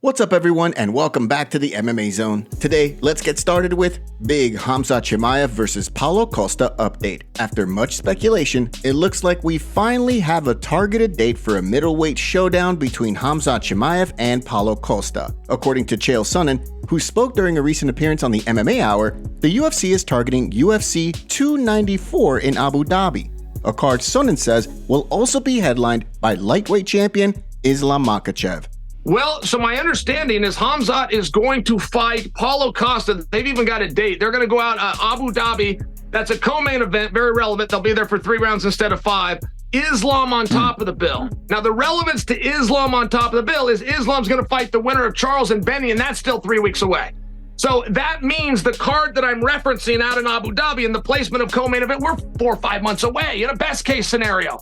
What's up, everyone, and welcome back to the MMA Zone. Today, let's get started with big Khamzat Chimaev versus Paulo Costa update. After much speculation, it looks like we finally have a targeted date for a middleweight showdown between Khamzat Chimaev and Paulo Costa. According to Chael Sonnen, who spoke during a recent appearance on the MMA Hour, the UFC is targeting UFC 294 in Abu Dhabi, a card Sonnen says will also be headlined by lightweight champion Islam Makhachev. Well, so my understanding is Khamzat is going to fight Paulo Costa. They've even got a date. They're going to go out Abu Dhabi. That's a co-main event, very relevant. They'll be there for 3 rounds instead of 5. Islam on top of the bill. Now, the relevance to Islam on top of the bill is Islam's going to fight the winner of Charles and Benny, and that's still 3 weeks away. So that means the card that I'm referencing out in Abu Dhabi and the placement of co-main event, we're 4 or 5 months away in a best-case scenario.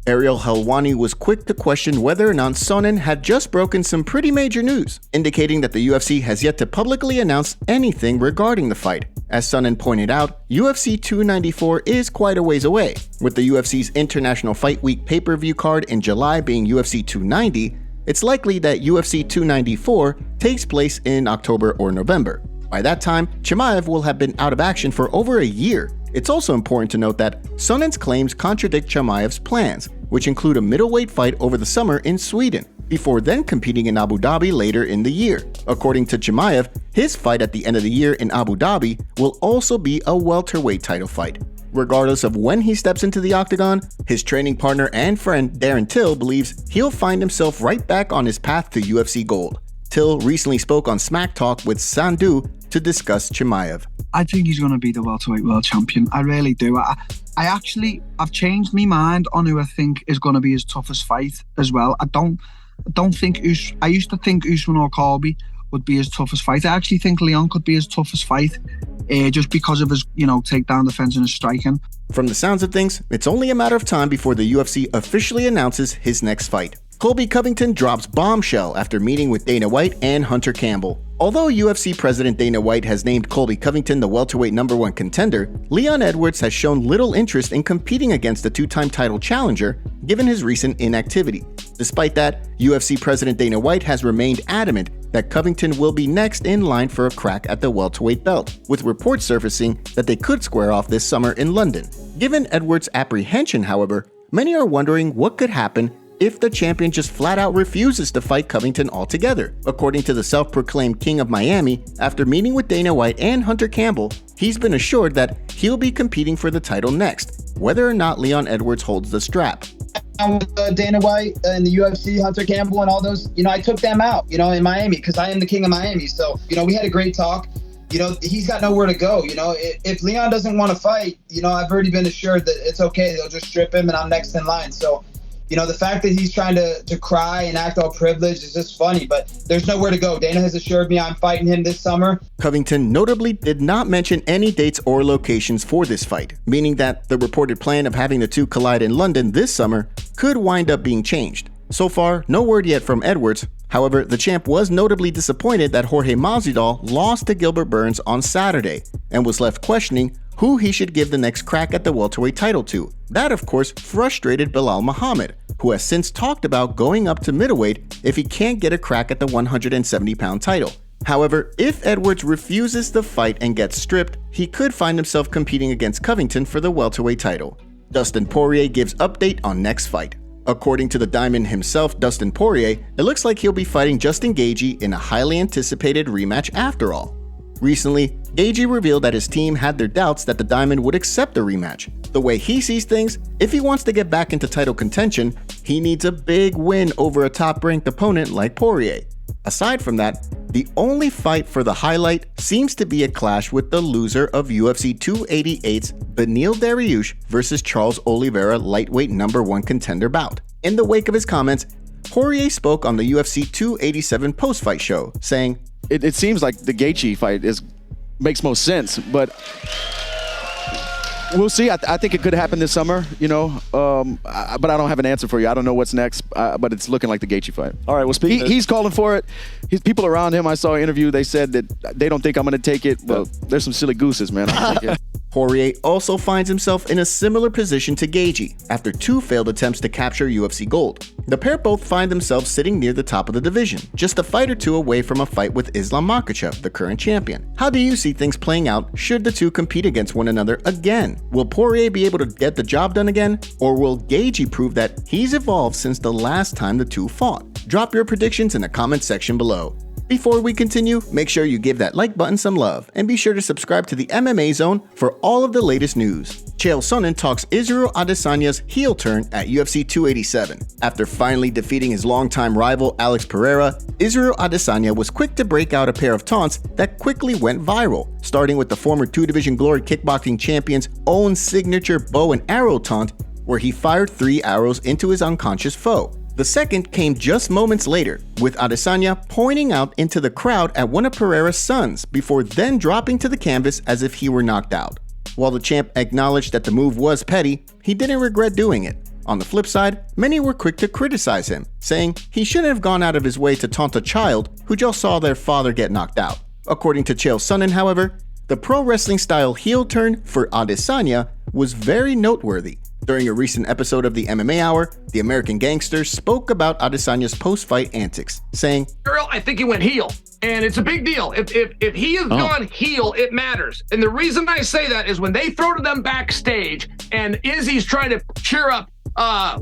Ariel Helwani was quick to question whether or not Sonnen had just broken some pretty major news, indicating that the UFC has yet to publicly announce anything regarding the fight. As Sonnen pointed out, UFC 294 is quite a ways away, with the UFC's International Fight Week pay-per-view card in July being UFC 290. It's likely that UFC 294 takes place in October or November. By that time, Chimaev will have been out of action for over a year. It's also important to note that Sonnen's claims contradict Chimaev's plans, which include a middleweight fight over the summer in Sweden, before then competing in Abu Dhabi later in the year. According to Chimaev, his fight at the end of the year in Abu Dhabi will also be a welterweight title fight. Regardless of when he steps into the octagon, his training partner and friend Darren Till believes he'll find himself right back on his path to UFC gold. Till recently spoke on Smack Talk with Sandu to discuss Chimaev. I think he's going to be the welterweight world champion. I really do. I've changed my mind on who I think is going to be his toughest fight as well. I don't think I used to think Usman or Colby would be his toughest fight. I actually think Leon could be his toughest fight, just because of his, takedown defense and his striking. From the sounds of things, it's only a matter of time before the UFC officially announces his next fight. Colby Covington drops bombshell after meeting with Dana White and Hunter Campbell. Although UFC President Dana White has named Colby Covington the welterweight #1 contender, Leon Edwards has shown little interest in competing against the 2-time title challenger, given his recent inactivity. Despite that, UFC President Dana White has remained adamant that Covington will be next in line for a crack at the welterweight belt, with reports surfacing that they could square off this summer in London. Given Edwards' apprehension, however, many are wondering what could happen if the champion just flat out refuses to fight Covington altogether. According to the self-proclaimed King of Miami, after meeting with Dana White and Hunter Campbell, he's been assured that he'll be competing for the title next, whether or not Leon Edwards holds the strap. With Dana White and the UFC, Hunter Campbell and all those, I took them out, in Miami, because I am the King of Miami. So, we had a great talk. He's got nowhere to go. If Leon doesn't want to fight, I've already been assured that it's okay. They'll just strip him and I'm next in line. So, the fact that he's trying to cry and act all privileged is just funny, but there's nowhere to go. Dana has assured me I'm fighting him this summer. Covington notably did not mention any dates or locations for this fight, meaning that the reported plan of having the two collide in London this summer could wind up being changed. So far, no word yet from Edwards. However, the champ was notably disappointed that Jorge Masvidal lost to Gilbert Burns on Saturday and was left questioning who he should give the next crack at the welterweight title to. That, of course, frustrated Belal Muhammad, who has since talked about going up to middleweight if he can't get a crack at the 170-pound title. However, if Edwards refuses the fight and gets stripped, he could find himself competing against Covington for the welterweight title. Dustin Poirier gives update on next fight. According to the Diamond himself, Dustin Poirier, it looks like he'll be fighting Justin Gaethje in a highly anticipated rematch after all. Recently, Gaethje revealed that his team had their doubts that the Diamond would accept the rematch. The way he sees things, if he wants to get back into title contention, he needs a big win over a top-ranked opponent like Poirier. Aside from that, the only fight for the highlight seems to be a clash with the loser of UFC 288's Beneil Dariush versus Charles Oliveira lightweight #1 contender bout. In the wake of his comments, Poirier spoke on the UFC 287 post-fight show, saying, It seems like the Gaethje fight makes most sense, but we'll see. I think it could happen this summer, but I don't have an answer for you. I don't know what's next, but it's looking like the Gaethje fight. All right, well, he's calling for it. People around him, I saw an interview, they said that they don't think I'm going to take it. Well, there's some silly gooses, man. I'll take it. Poirier also finds himself in a similar position to Gaethje after 2 failed attempts to capture UFC gold. The pair both find themselves sitting near the top of the division, just a fight or two away from a fight with Islam Makhachev, the current champion. How do you see things playing out should the two compete against one another again? Will Poirier be able to get the job done again, or will Gaethje prove that he's evolved since the last time the two fought? Drop your predictions in the comment section below. Before we continue, make sure you give that like button some love, and be sure to subscribe to the MMA Zone for all of the latest news. Chael Sonnen talks Israel Adesanya's heel turn at UFC 287. After finally defeating his longtime rival Alex Pereira, Israel Adesanya was quick to break out a pair of taunts that quickly went viral, starting with the former 2-Division Glory Kickboxing champion's own signature bow and arrow taunt, where he fired 3 arrows into his unconscious foe. The second came just moments later, with Adesanya pointing out into the crowd at one of Pereira's sons before then dropping to the canvas as if he were knocked out. While the champ acknowledged that the move was petty, he didn't regret doing it. On the flip side, many were quick to criticize him, saying he shouldn't have gone out of his way to taunt a child who just saw their father get knocked out. According to Chael Sonnen, however, the pro wrestling style heel turn for Adesanya was very noteworthy. During a recent episode of the MMA Hour, the American Gangster spoke about Adesanya's post-fight antics, saying, I think he went heel, and it's a big deal. If he has gone heel, it matters. And the reason I say that is when they throw to them backstage, and Izzy's trying to cheer up,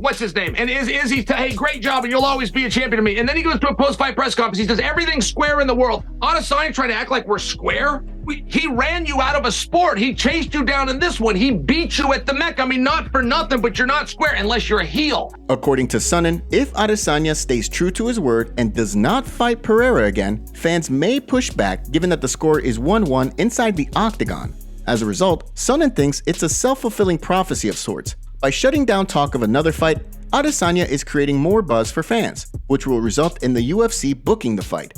what's his name? And Izzy, hey, great job, and you'll always be a champion to me. And then he goes to a post-fight press conference. He says everything's square in the world. Adesanya trying to act like we're square. He ran you out of a sport. He chased you down in this one. He beat you at the Mecca. I mean, not for nothing, but you're not square unless you're a heel. According to Sonnen, if Adesanya stays true to his word and does not fight Pereira again, fans may push back given that the score is 1-1 inside the octagon. As a result, Sonnen thinks it's a self-fulfilling prophecy of sorts. By shutting down talk of another fight, Adesanya is creating more buzz for fans, which will result in the UFC booking the fight.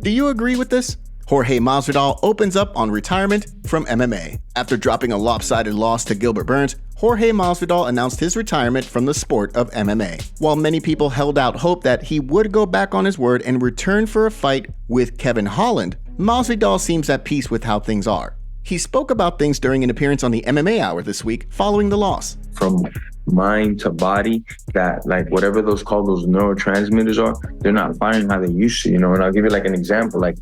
Do you agree with this? Jorge Masvidal opens up on retirement from MMA. After dropping a lopsided loss to Gilbert Burns, Jorge Masvidal announced his retirement from the sport of MMA. While many people held out hope that he would go back on his word and return for a fight with Kevin Holland, Masvidal seems at peace with how things are. He spoke about things during an appearance on the MMA Hour this week following the loss. From mind to body, that like whatever those neurotransmitters are, they're not firing how they used to, and I'll give you like an example. Like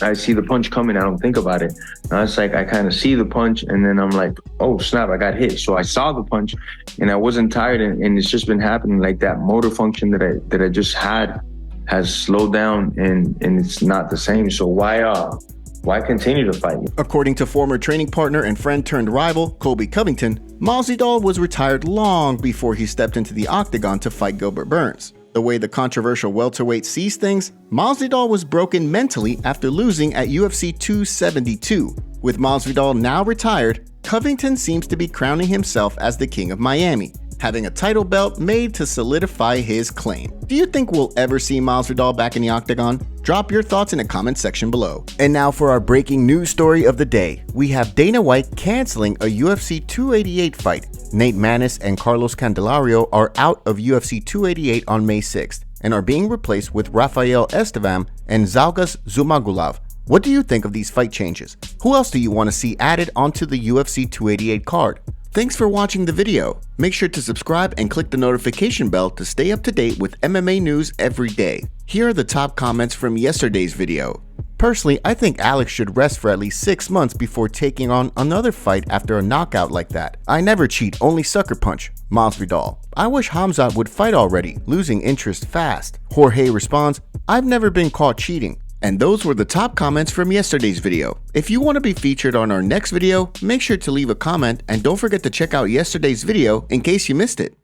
I see the punch coming, I don't think about it. Now it's like I kind of see the punch and then I'm like, oh snap, I got hit. So I saw the punch and I wasn't tired, and it's just been happening. Like that motor function that I just had has slowed down and it's not the same. So why continue to fight? According to former training partner and friend turned rival Colby Covington, Masvidal was retired long before he stepped into the octagon to fight Gilbert Burns. The way the controversial welterweight sees things, Masvidal was broken mentally after losing at UFC 272. With Masvidal now retired, Covington seems to be crowning himself as the King of Miami, having a title belt made to solidify his claim. Do you think we'll ever see Masvidal back in the octagon? Drop your thoughts in the comment section below. And now for our breaking news story of the day. We have Dana White canceling a UFC 288 fight. Nate Maness and Carlos Candelario are out of UFC 288 on May 6th and are being replaced with Rafael Estevam and Zhalgas Zhumagulov. What do you think of these fight changes? Who else do you want to see added onto the UFC 288 card? Thanks for watching the video. Make sure to subscribe and click the notification bell to stay up to date with MMA news every day. Here are the top comments from yesterday's video. Personally, I think Alex should rest for at least 6 months before taking on another fight after a knockout like that. I never cheat, only sucker punch. Masvidal. I wish Khamzat would fight already, losing interest fast. Jorge responds, I've never been caught cheating. And those were the top comments from yesterday's video. If you want to be featured on our next video, make sure to leave a comment and don't forget to check out yesterday's video in case you missed it.